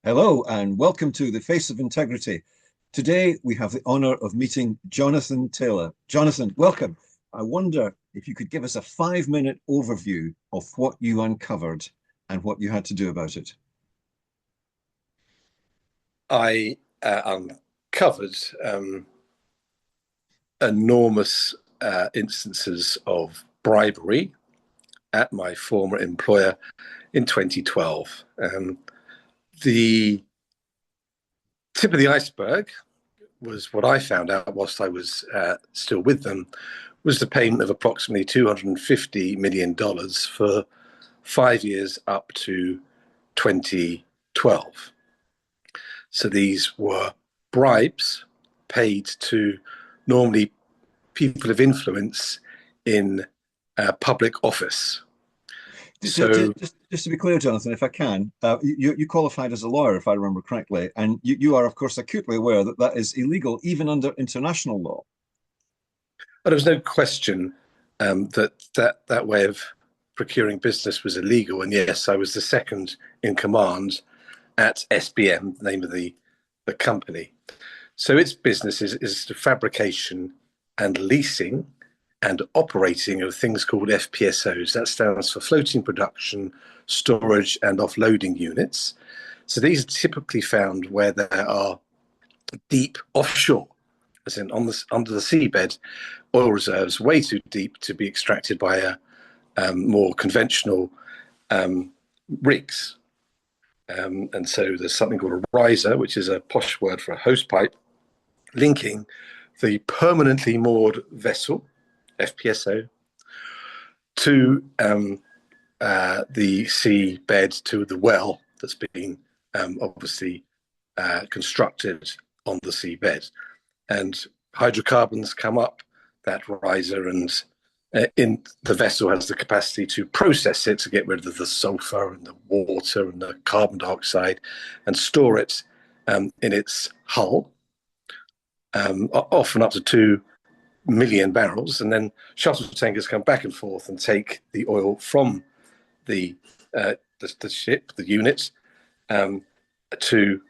Hello and welcome to The Face of Integrity. Today we have the honor of meeting Jonathan Taylor. Jonathan, welcome. I wonder if you could give us a 5-minute overview of what you uncovered and what you had to do about it. I uncovered enormous instances of bribery at my former employer in 2012. The tip of the iceberg was what I found out whilst I was still with them, was the payment of approximately $250 million for 5 years up to 2012. So these were bribes paid to normally people of influence in public office. So, Just to be clear, Jonathan, if I can, you qualified as a lawyer, if I remember correctly, and you are, of course, acutely aware that that is illegal even under international law. there was no question that way of procuring business was illegal. And yes, I was the second in command at SBM, the name of the company. So its business is the fabrication and leasing and operating of things called FPSOs. That stands for floating production, storage, and offloading units. So these are typically found where there are deep offshore, as in under the seabed, oil reserves way too deep to be extracted by more conventional rigs. And so there's something called a riser, which is a posh word for a hose pipe, linking the permanently moored vessel, FPSO, to the seabed, to the well that's being obviously constructed on the seabed. And hydrocarbons come up that riser, and in the vessel has the capacity to process it to get rid of the sulfur and the water and the carbon dioxide and store it in its hull, often up to 2 million barrels. And then shuttle tankers come back and forth and take the oil from the ship, the unit, to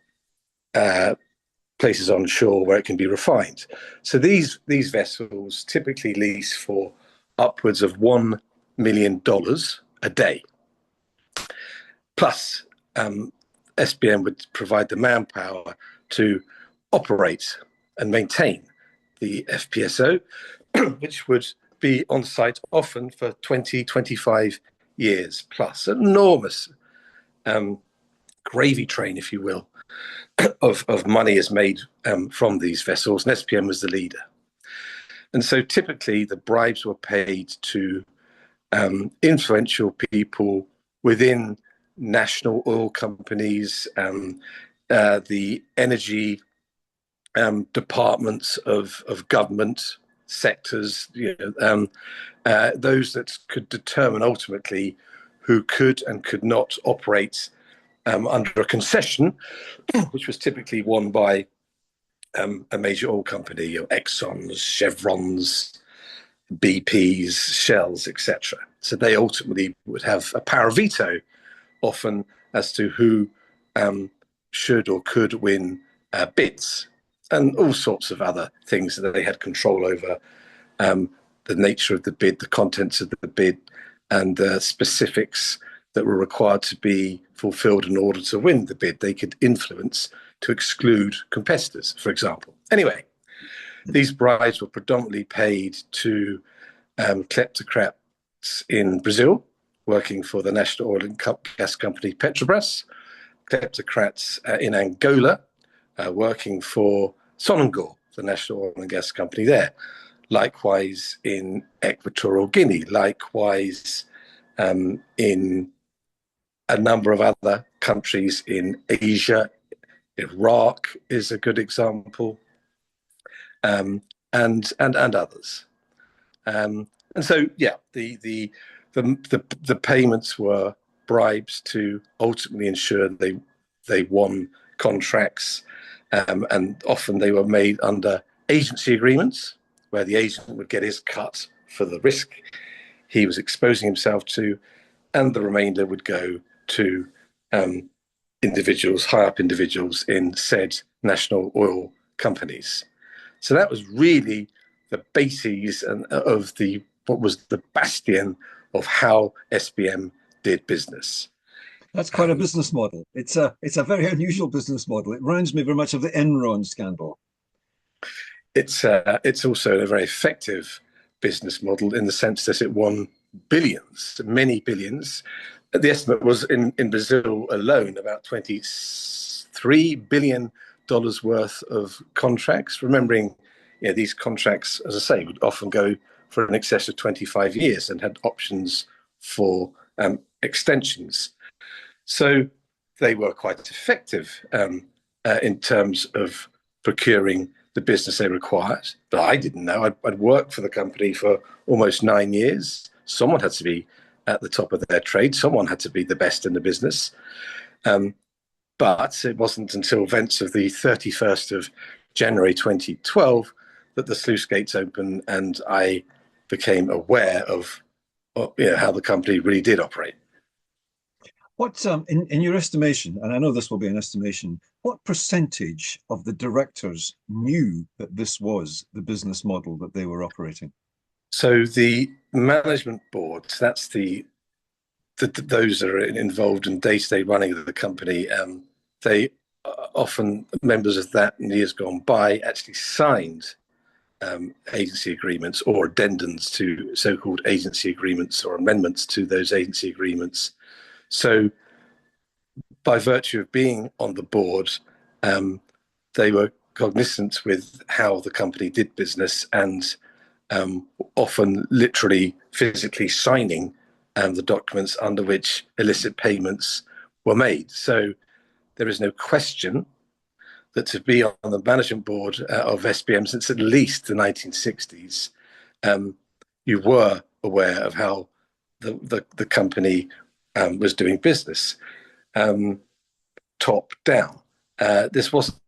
places on shore where it can be refined. So these vessels typically lease for upwards of $1 million a day. Plus, SBM would provide the manpower to operate and maintain the FPSO, which would be on site often for 20, 25 years plus. An enormous gravy train, if you will, of money is made from these vessels, and SPM was the leader. And so typically the bribes were paid to influential people within national oil companies, the energy departments of government sectors, those that could determine ultimately who could and could not operate under a concession, which was typically won by a major oil company, Exxon's, Chevron's, BP's, Shell's, etc. So they ultimately would have a power of veto often as to who should or could win bids, and all sorts of other things that they had control over, the nature of the bid, the contents of the bid, and the specifics that were required to be fulfilled in order to win the bid. They could influence to exclude competitors, for example. Anyway, these bribes were predominantly paid to kleptocrats in Brazil, working for the national oil and gas company Petrobras, kleptocrats in Angola, working for Sonangol, the national oil and gas company there, likewise in Equatorial Guinea, likewise in a number of other countries in Asia. Iraq is a good example, and others. And so, yeah, the payments were bribes to ultimately ensure they won contracts, and often they were made under agency agreements where the agent would get his cut for the risk he was exposing himself to, and the remainder would go to individuals, high up individuals in said national oil companies. So that was really the bases of what was the bastion of how SBM did business. That's quite a business model. It's a very unusual business model. It reminds me very much of the Enron scandal. It's also a very effective business model in the sense that it won billions, many billions. The estimate was in Brazil alone about $23 billion worth of contracts. Remembering, these contracts, as I say, would often go for an excess of 25 years and had options for extensions. So they were quite effective in terms of procuring the business they required. But I didn't know. I'd worked for the company for almost 9 years. Someone had to be at the top of their trade. Someone had to be the best in the business. But it wasn't until events of the 31st of January 2012 that the sluice gates opened and I became aware of how the company really did operate. What, in your estimation, and I know this will be an estimation, what percentage of the directors knew that this was the business model that they were operating? So the management board, that's those that are involved in day-to-day running of the company, they often, members of that in years gone by, actually signed agency agreements or addendums to so-called agency agreements or amendments to those agency agreements. So by virtue of being on the board, they were cognizant with how the company did business and often literally physically signing the documents under which illicit payments were made. So there is no question that to be on the management board of SBM since at least the 1960s, you were aware of how the company was doing business, top down. This wasn't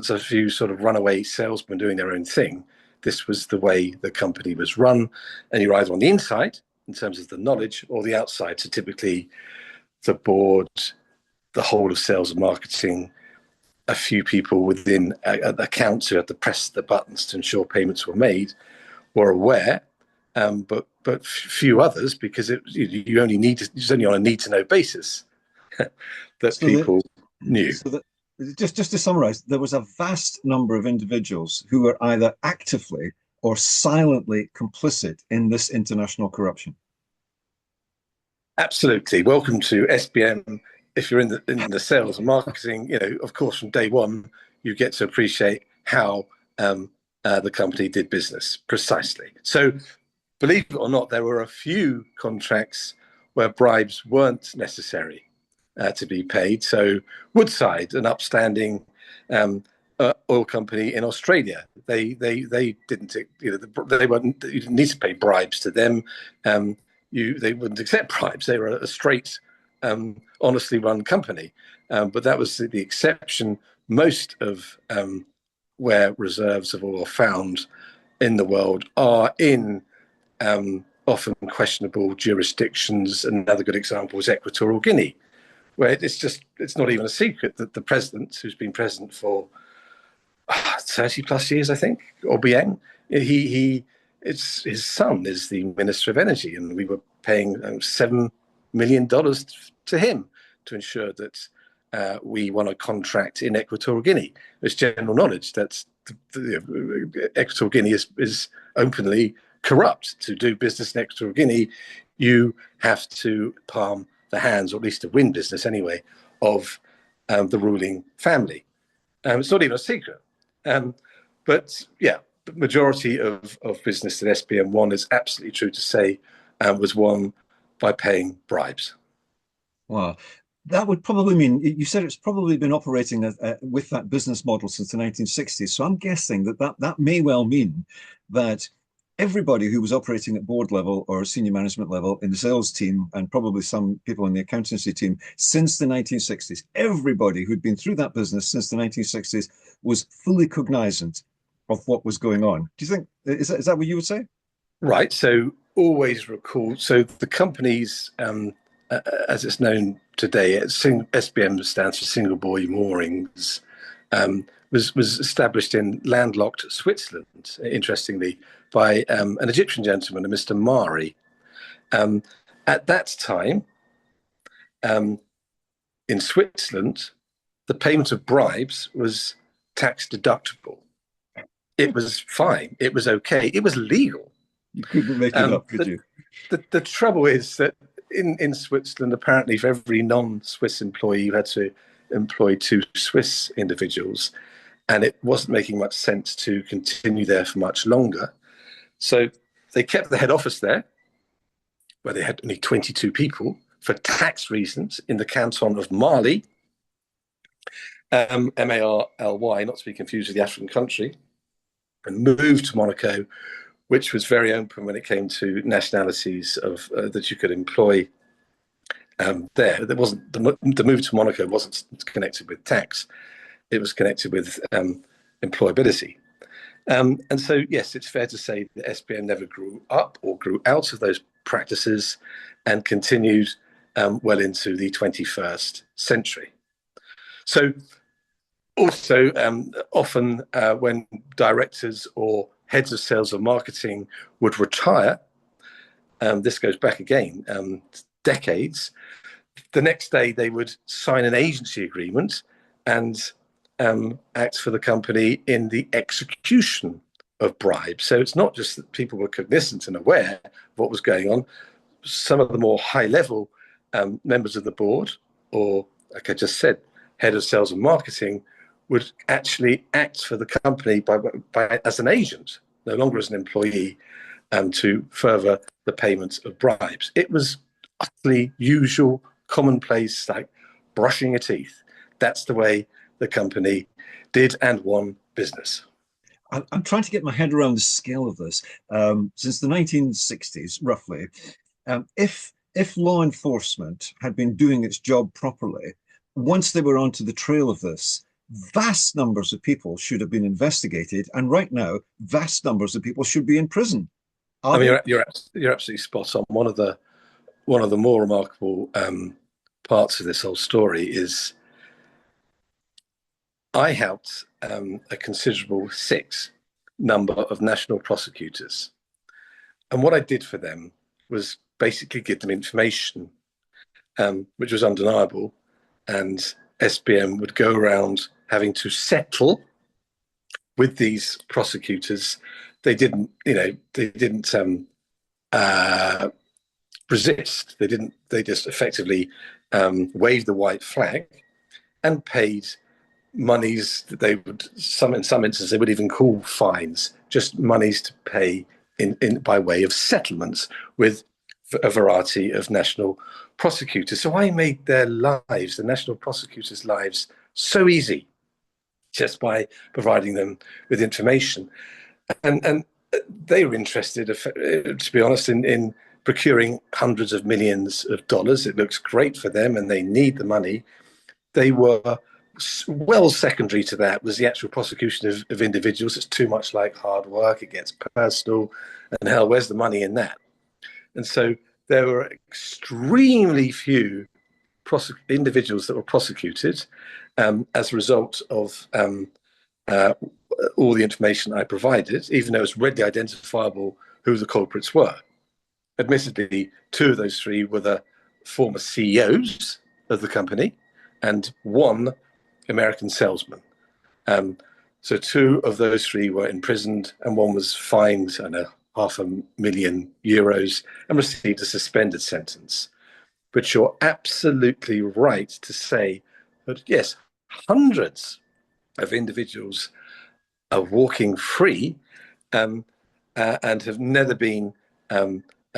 a few sort of runaway salesmen doing their own thing. This was the way the company was run, and you're either on the inside in terms of the knowledge or the outside. So typically the board, the whole of sales and marketing, a few people within accounts who had to press the buttons to ensure payments were made were aware, but few others, because you only it's only on a need-to-know basis that So people knew. So that, just to summarize, there was a vast number of individuals who were either actively or silently complicit in this international corruption. Absolutely. Welcome to SBM. If you're in the sales and marketing, of course, from day one, you get to appreciate how the company did business precisely. So, believe it or not, there were a few contracts where bribes weren't necessary to be paid. So, Woodside, an upstanding oil company in Australia, they didn't, they weren't. You didn't need to pay bribes to them. They wouldn't accept bribes. They were a straight, honestly run company. But that was the exception. Most of where reserves of oil are found in the world are in often questionable jurisdictions. Another good example is Equatorial Guinea, where it's not even a secret that the president, who's been president for 30 plus years, I think, Obiang, his son is the Minister of Energy, and we were paying $7 million to him to ensure that we won a contract in Equatorial Guinea. It's general knowledge that Equatorial Guinea is openly corrupt. To do business in Equatorial Guinea, you have to palm the hands, or at least to win business anyway, of the ruling family. It's not even a secret. But yeah, the majority of business that SBM won, is absolutely true to say, was won by paying bribes. Wow. That would probably mean, you said it's probably been operating with that business model since the 1960s. So I'm guessing that may well mean that everybody who was operating at board level or senior management level in the sales team, and probably some people in the accountancy team since the 1960s, everybody who'd been through that business since the 1960s was fully cognizant of what was going on. Do you think, is that what you would say? Right. So always recall, so the companies, as it's known today, SBM stands for Single Buoy Moorings, was established in landlocked Switzerland, interestingly, by an Egyptian gentleman, a Mr. Mari. At that time, in Switzerland, the payment of bribes was tax deductible. It was fine. It was okay. It was legal. You couldn't make it up, could you? The trouble is that in Switzerland, apparently, for every non-Swiss employee, you had to employ 2 Swiss individuals, and it wasn't making much sense to continue there for much longer. So they kept the head office there, where they had only 22 people for tax reasons in the canton of Mali, Marly, not to be confused with the African country, and moved to Monaco, which was very open when it came to nationalities of that you could employ there. There wasn't the move to Monaco wasn't connected with tax; it was connected with employability. And so, yes, it's fair to say that SBM never grew up or grew out of those practices, and continued well into the 21st century. So, also, often when directors or heads of sales or marketing would retire, this goes back again decades, the next day they would sign an agency agreement and act for the company in the execution of bribes. So it's not just that people were cognizant and aware of what was going on. Some of the more high-level members of the board, or like I just said, head of sales and marketing, would actually act for the company by as an agent, no longer as an employee, to further the payment of bribes. It was utterly usual, commonplace, like brushing your teeth. That's the way the company did and won business. I'm trying to get my head around the scale of this. Since the 1960s, roughly, if law enforcement had been doing its job properly, once they were onto the trail of this, vast numbers of people should have been investigated, and right now, vast numbers of people should be in prison. I mean, you're absolutely spot on. One of the more remarkable parts of this whole story is I helped a considerable 6 number of national prosecutors, and what I did for them was basically give them information, which was undeniable, and SBM would go around having to settle with these prosecutors. They didn't resist. They just effectively waved the white flag and paid monies that they would, in some instances, they would even call fines, just monies to pay in by way of settlements with a variety of national prosecutors. So I made their lives, the national prosecutors' lives, so easy just by providing them with information. And they were interested, to be honest, in procuring hundreds of millions of dollars. It looks great for them and they need the money. They were well secondary to that was the actual prosecution of individuals. It's too much like hard work. It gets personal. And hell, where's the money in that? And so there were extremely few individuals that were prosecuted as a result of all the information I provided, even though it was readily identifiable who the culprits were. Admittedly, 2 of those 3 were the former CEOs of the company and 1 American salesman. So 2 of those 3 were imprisoned and 1 was fined, I know, €500,000 and received a suspended sentence. But you're absolutely right to say that, yes, hundreds of individuals are walking free and have never been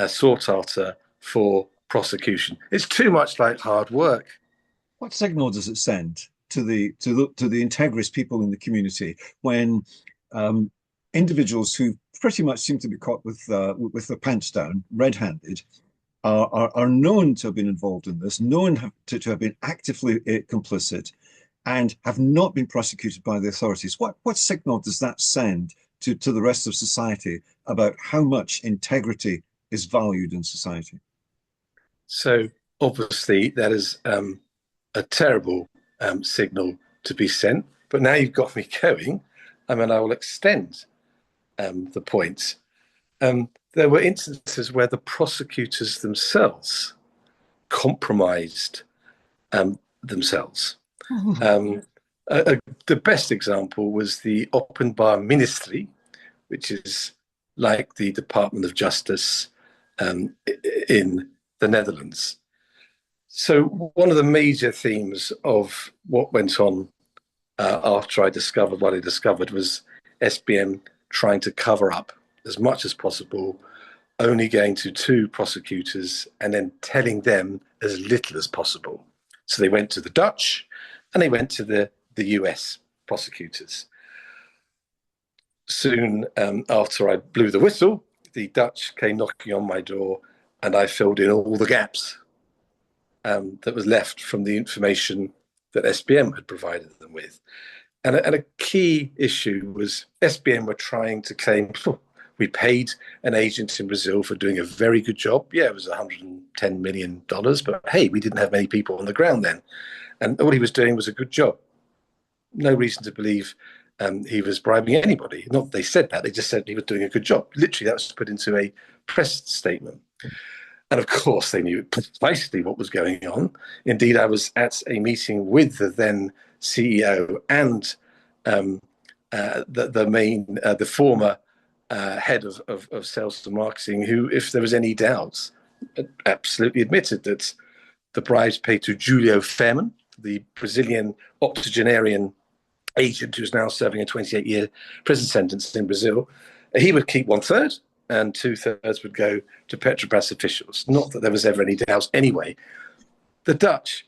sought after for prosecution. It's too much like hard work. What signal does it send to the integrous people in the community when individuals who pretty much seem to be caught with their pants down, red-handed, are known to have been involved in this, known to have been actively complicit, and have not been prosecuted by the authorities? What signal does that send to the rest of society about how much integrity is valued in society? So obviously that is a terrible signal to be sent. But now you've got me going, I will extend the point. There were instances where the prosecutors themselves compromised themselves. The best example was the Openbaar Ministerie, which is like the Department of Justice in the Netherlands. So one of the major themes of what went on after I discovered what I discovered was SBM trying to cover up as much as possible, only going to two prosecutors and then telling them as little as possible. So they went to the Dutch and they went to the US prosecutors. Soon after I blew the whistle, the Dutch came knocking on my door and I filled in all the gaps that was left from the information that SBM had provided them with. And a key issue was SBM were trying to claim, we paid an agent in Brazil for doing a very good job. Yeah, it was $110 million, but hey, we didn't have many people on the ground then. And all he was doing was a good job. No reason to believe he was bribing anybody. Not they said that, they just said he was doing a good job. Literally, that was put into a press statement. And of course, they knew precisely what was going on. Indeed, I was at a meeting with the then CEO and the former head of sales and marketing, who, if there was any doubts, absolutely admitted that the bribes paid to Julio Fairman, the Brazilian octogenarian agent who's now serving a 28-year prison sentence in Brazil, he would keep 1/3 and 2/3 would go to Petrobras officials. Not that there was ever any doubts anyway. The Dutch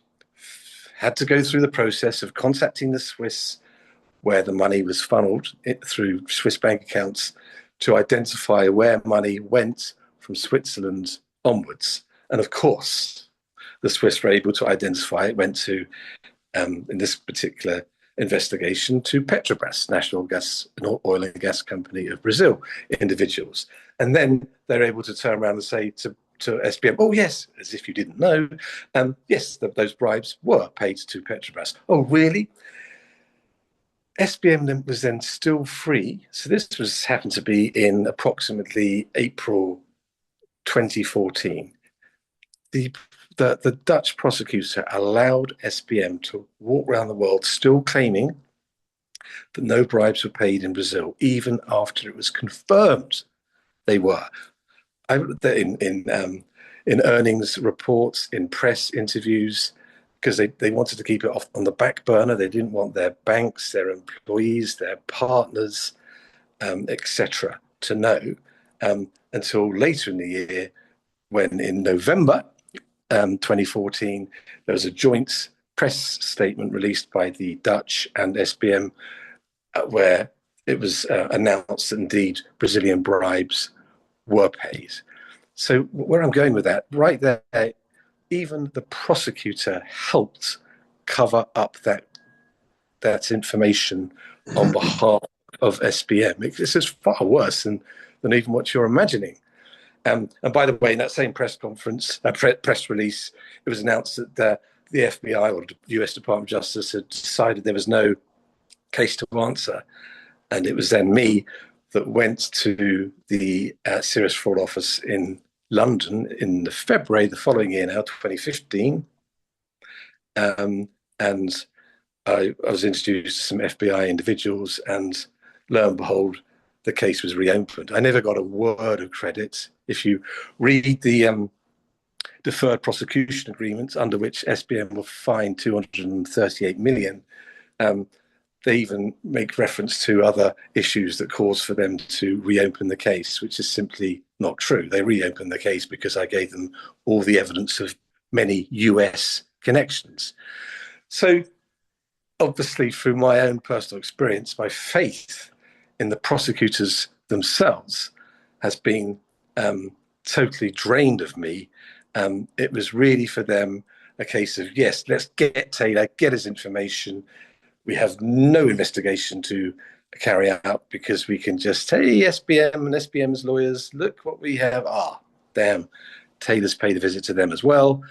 had to go through the process of contacting the Swiss, where the money was funneled through Swiss bank accounts, to identify where money went from Switzerland onwards. And of course, the Swiss were able to identify it went to, in this particular investigation, to Petrobras, National Gas, Oil and Gas Company of Brazil, individuals. And then they're able to turn around and say to SBM, oh, yes, as if you didn't know, yes, those bribes were paid to Petrobras. Oh, really? SBM was then still free. So this happened to be in approximately April 2014. The Dutch prosecutor allowed SBM to walk around the world still claiming that no bribes were paid in Brazil, even after it was confirmed they were. In earnings reports, in press interviews, because they wanted to keep it off on the back burner. They didn't want their banks, their employees, their partners, etc., to know until later in the year, when in November 2014, there was a joint press statement released by the Dutch and SBM where it was announced that indeed Brazilian bribes were paid. So where I'm going with that, right there, even the prosecutor helped cover up that information on behalf of SBM. This is far worse than even what you're imagining. And by the way, in that same press conference, press release, it was announced that the FBI, or the US Department of Justice, had decided there was no case to answer. And it was then me that went to the Serious Fraud Office in London in February the following year, now 2015. And I was introduced to some FBI individuals, and lo and behold, the case was reopened. I never got a word of credit. If you read the deferred prosecution agreement under which SBM will fine 238 million, they even make reference to other issues that cause for them to reopen the case, which is simply not true. They reopened the case because I gave them all the evidence of many US connections. So obviously, through my own personal experience, my faith in the prosecutors themselves has been totally drained of me. It was really for them a case of, yes, let's get Taylor, get his information. We have no investigation to carry out because we can just say, hey, SBM and SBM's lawyers, look what we have. Ah, damn, Taylor's paid a visit to them as well.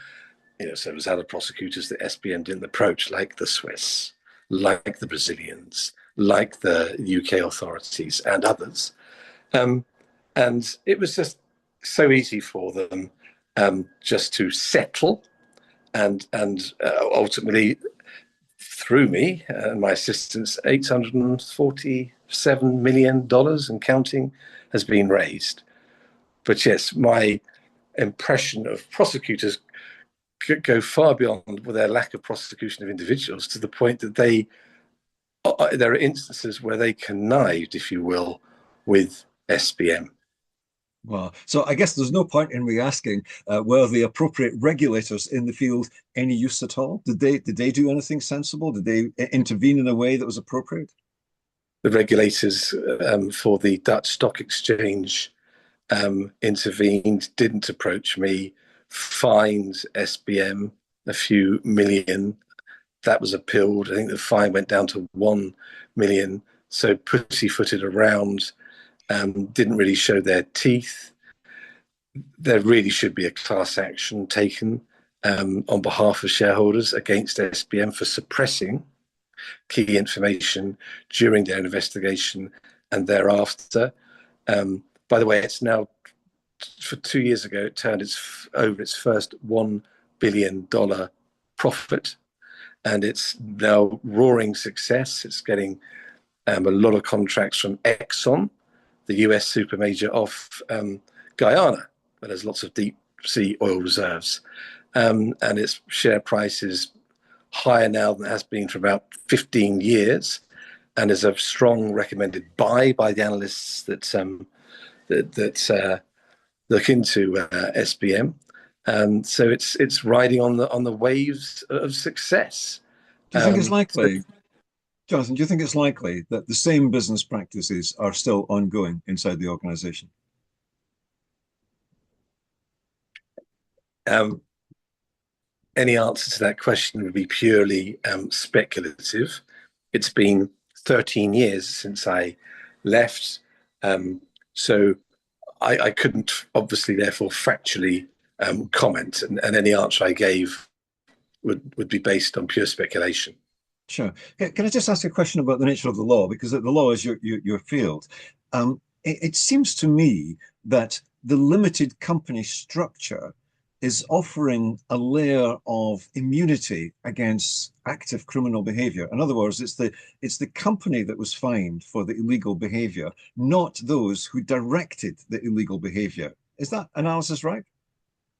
So there was other prosecutors that SBM didn't approach, like the Swiss, like the Brazilians, like the UK authorities and others. And it was just so easy for them just to settle and ultimately, through me and my assistants, $847 million and counting has been raised. But yes, my impression of prosecutors could go far beyond with their lack of prosecution of individuals, to the point that there are instances where they connived, if you will, with SBM. Well, so I guess there's no point in me asking were the appropriate regulators in the field any use at all? Did they do anything sensible? Did they intervene in a way that was appropriate? The regulators for the Dutch Stock Exchange intervened, didn't approach me, fined SBM a few million. That was appealed. I think the fine went down to 1 million. So pussyfooted around, didn't really show their teeth. There really should be a class action taken on behalf of shareholders against SBM for suppressing key information during their investigation and thereafter. By the way, it's now, for 2 years ago, it turned over its first $1 billion profit, and it's now roaring success. It's getting a lot of contracts from Exxon, the US super major off Guyana, where there's lots of deep sea oil reserves. And its share price is higher now than it has been for about 15 years, and is a strong recommended buy by the analysts that look into SBM. So it's riding on the waves of success. Do you think it's likely, Jonathan, do you think it's likely that the same business practices are still ongoing inside the organization? Any answer to that question would be purely speculative. It's been 13 years since I left, so I couldn't obviously, therefore, factually comment, and any answer I gave would be based on pure speculation. Sure. Can I just ask a question about the nature of the law? Because the law is your field. It seems to me that the limited company structure is offering a layer of immunity against active criminal behavior. In other words, it's the company that was fined for the illegal behavior, not those who directed the illegal behavior. Is that analysis right?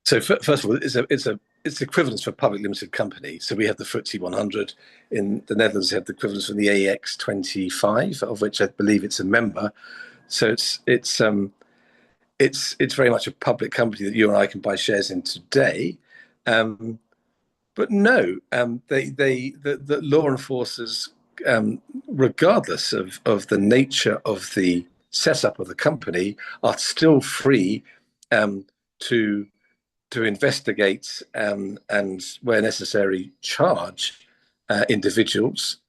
So first of all, it's equivalence for public limited company. So we have the FTSE 100 in the Netherlands. Have the equivalence from the AEX 25, of which I believe it's a member. So it's very much a public company that you and I can buy shares in today. But no, the law enforcers, regardless of the nature of the setup of the company, are still free to investigate and, where necessary, charge individuals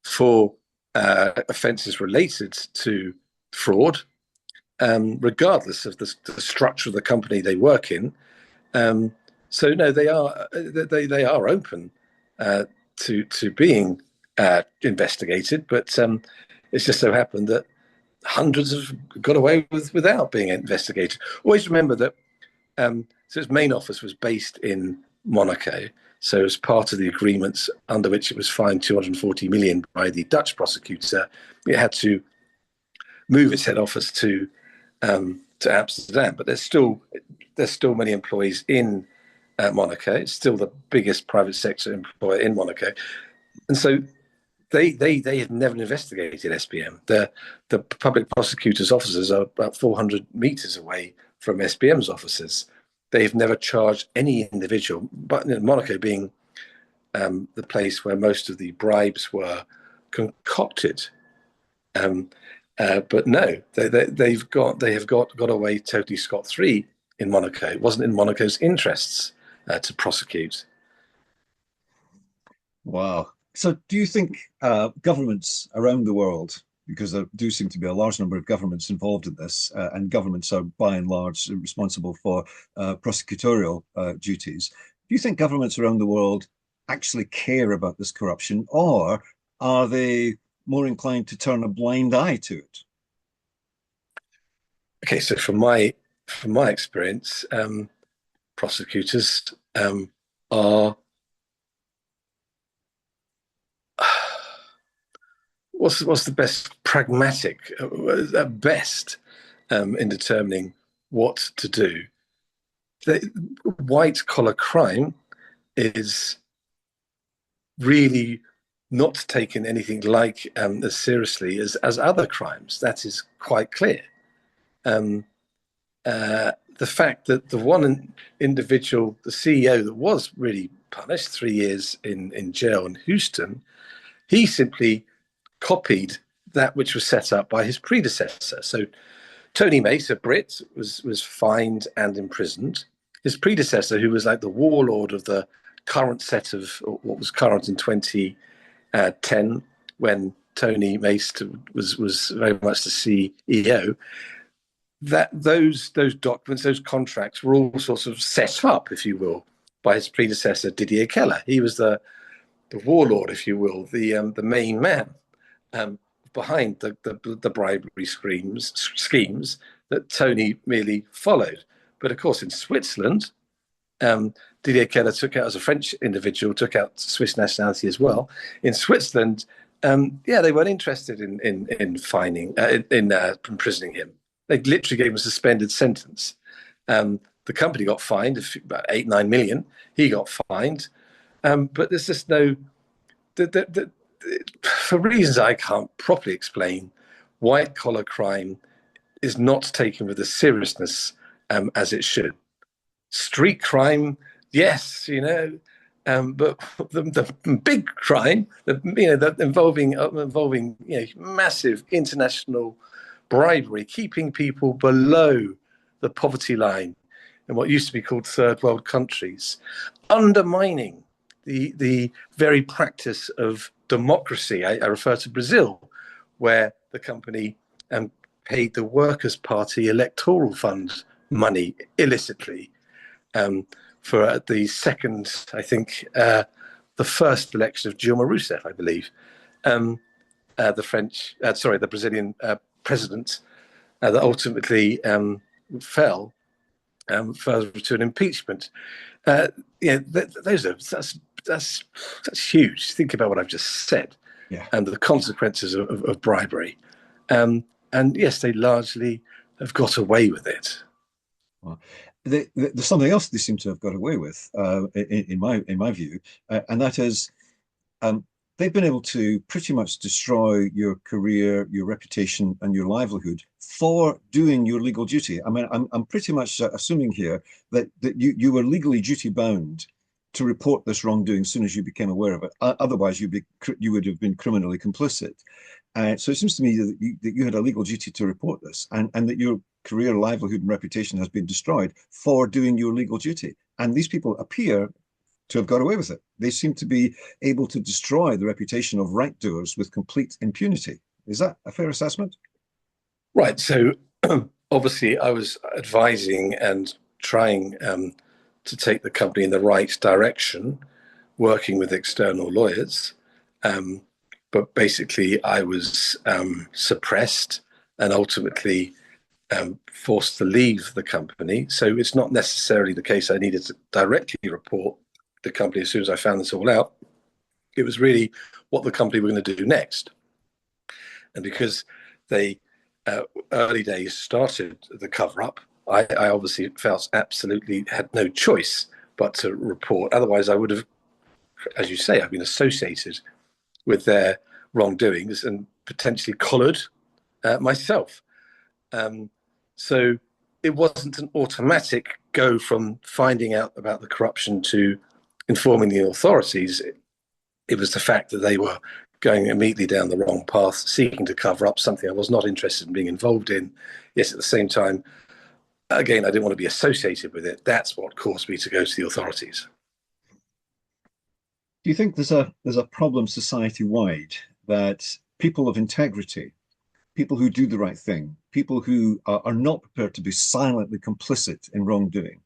for offences related to fraud, regardless of the structure of the company they work in. So no, they are open to being investigated, but it's just so happened that hundreds have got away without being investigated. Always remember that. So its main office was based in Monaco. So as part of the agreements under which it was fined 240 million by the Dutch prosecutor, it had to move its head office to Amsterdam. But there's still many employees in Monaco. It's still the biggest private sector employer in Monaco, and so they have never investigated SBM. The public prosecutor's offices are about 400 meters away from SBM's offices. They've never charged any individual, but Monaco being the place where most of the bribes were concocted. But no, they have got away totally scot-free in Monaco. It wasn't in Monaco's interests to prosecute. Wow. So do you think governments around the world, because there do seem to be a large number of governments involved in this, and governments are by and large responsible for prosecutorial duties, Do you think governments around the world actually care about this corruption, or are they more inclined to turn a blind eye to it? Okay, so from my experience, prosecutors are what's the best pragmatic at best in determining what to do. The white collar crime is really not taken anything like as seriously as other crimes. That is quite clear. Um, the fact that the one individual, the CEO that was really punished, 3 years in jail in Houston, he simply copied that which was set up by his predecessor. So Tony Mace, a Brit, was fined and imprisoned. His predecessor, who was like the warlord of the current set of what was current in 2010, when Tony Mace was very much the CEO, that those documents, those contracts were all sort of set up, if you will, by his predecessor Didier Keller. He was the warlord, if you will, the main man behind the bribery schemes that Tony merely followed. But of course, in Switzerland, Didier Keller took out, as a French individual, took out Swiss nationality as well. In Switzerland, yeah, they weren't interested in fining, in imprisoning him. They literally gave him a suspended sentence. The company got fined about 8-9 million. He got fined, but there's just no. For reasons I can't properly explain, white collar crime is not taken with the seriousness as it should. Street crime, yes, but the big crime, involving massive international bribery, keeping people below the poverty line in what used to be called third world countries, undermining the very practice of democracy. I refer to Brazil, where the company paid the Workers' Party electoral fund money illicitly for the second, I think, the first election of Dilma Rousseff, I believe, the Brazilian president that ultimately fell further to an impeachment. That's huge. Think about what I've just said, Yeah. and the consequences of bribery. And yes, they largely have got away with it. Well, there's something else they seem to have got away with, in my view, and that is um, they've been able to pretty much destroy your career, your reputation, and your livelihood for doing your legal duty. I mean, I'm pretty much assuming here that you were legally duty bound to report this wrongdoing as soon as you became aware of it. Otherwise, you would have been criminally complicit. So it seems to me that you had a legal duty to report this, and that your career, livelihood, and reputation has been destroyed for doing your legal duty. And these people appear to have got away with it. They seem to be able to destroy the reputation of wrongdoers with complete impunity. Is that a fair assessment? Right. So obviously, I was advising and trying to take the company in the right direction, working with external lawyers. But basically, I was suppressed and ultimately forced to leave the company. So it's not necessarily the case I needed to directly report the company as soon as I found this all out. It was really what the company were going to do next. And because they early days started the cover up, I obviously felt absolutely had no choice but to report. Otherwise, I would have, as you say, I've been associated with their wrongdoings and potentially collared myself. So it wasn't an automatic go from finding out about the corruption to informing the authorities. It was the fact that they were going immediately down the wrong path, seeking to cover up something I was not interested in being involved in. Yes, at the same time, again, I didn't want to be associated with it. That's what caused me to go to the authorities. Do you think there's a problem society wide that people of integrity, people who do the right thing, people who are not prepared to be silently complicit in wrongdoing,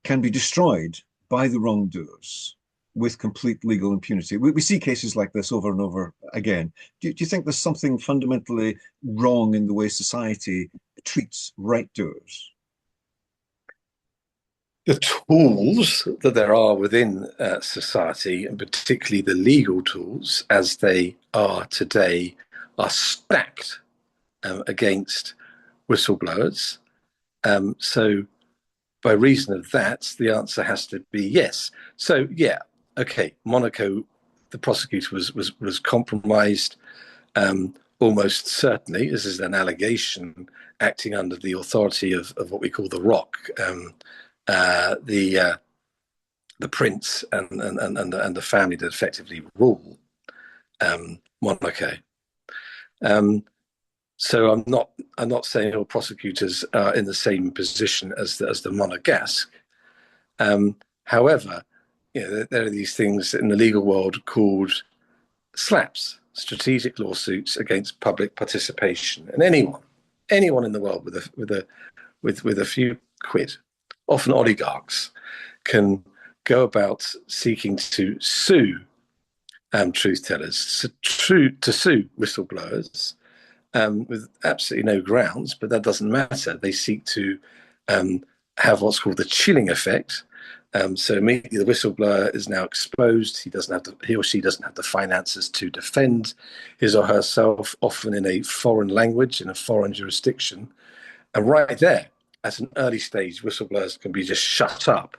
can be destroyed by the wrongdoers with complete legal impunity. We see cases like this over and over again. Do you think there's something fundamentally wrong in the way society treats right doers? The tools that there are within society, and particularly the legal tools as they are today, are stacked against whistleblowers. So by reason of that, the answer has to be yes. So yeah, okay, Monaco, the prosecutor was compromised, almost certainly. This is an allegation acting under the authority of what we call the Rock, the prince and the family that effectively rule Monaco. So I'm not saying all prosecutors are in the same position as the Monegasque. However, there are these things in the legal world called SLAPs, strategic lawsuits against public participation, and anyone in the world with a few quid, often oligarchs, can go about seeking to sue truth tellers, to sue whistleblowers with absolutely no grounds, but that doesn't matter. They seek to have what's called the chilling effect. So immediately the whistleblower is now exposed. He or she doesn't have the finances to defend his or herself, often in a foreign language, in a foreign jurisdiction. And right there, at an early stage, whistleblowers can be just shut up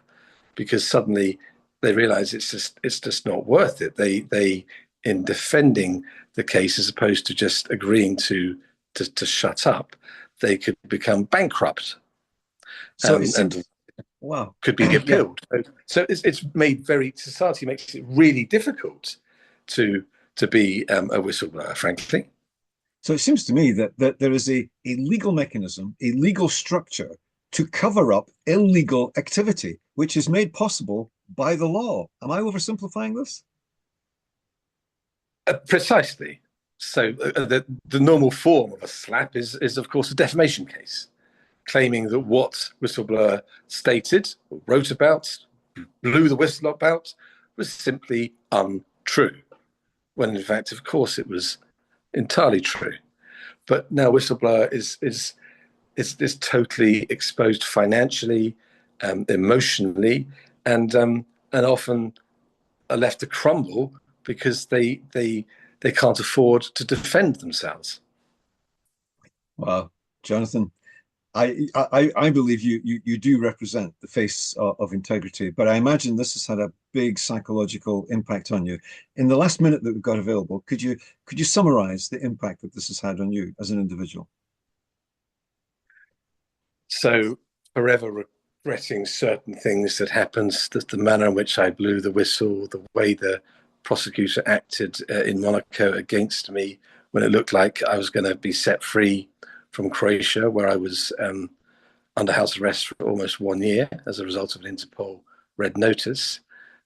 because suddenly they realize it's just not worth it. They in defending the case, as opposed to just agreeing to shut up, they could become bankrupt. So it seems, and wow, could be yeah. killed. So it's made society makes it really difficult to be a whistleblower, frankly. So it seems to me that there is a legal mechanism, a legal structure to cover up illegal activity, which is made possible by the law. Am I oversimplifying this? Precisely. So the normal form of a slap is of course a defamation case, claiming that what whistleblower stated, or wrote about, blew the whistle about, was simply untrue. When in fact, of course, it was entirely true. But now whistleblower is totally exposed financially, emotionally, and often are left to crumble because they can't afford to defend themselves. Wow, Jonathan, I believe you do represent the face of integrity, but I imagine this has had a big psychological impact on you. In the last minute that we've got available, could you summarize the impact that this has had on you as an individual? So forever regretting certain things that happened, the manner in which I blew the whistle, the way the prosecutor acted in Monaco against me when it looked like I was going to be set free from Croatia, where I was under house arrest for almost 1 year as a result of an Interpol red notice.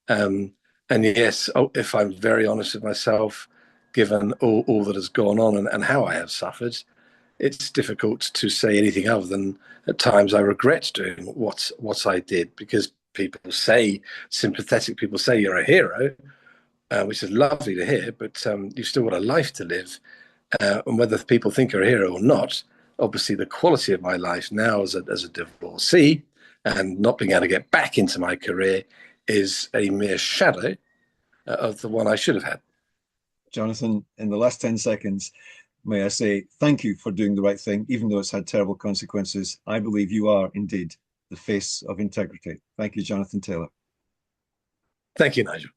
And yes, if I'm very honest with myself, given all that has gone on and how I have suffered, it's difficult to say anything other than at times I regret doing what I did, because sympathetic people say you're a hero, which is lovely to hear, but you've still got a life to live. And whether people think you're a hero or not, obviously the quality of my life now as a divorcee and not being able to get back into my career is a mere shadow of the one I should have had. Jonathan, in the last 10 seconds, may I say thank you for doing the right thing, even though it's had terrible consequences. I believe you are indeed the face of integrity. Thank you, Jonathan Taylor. Thank you, Nigel.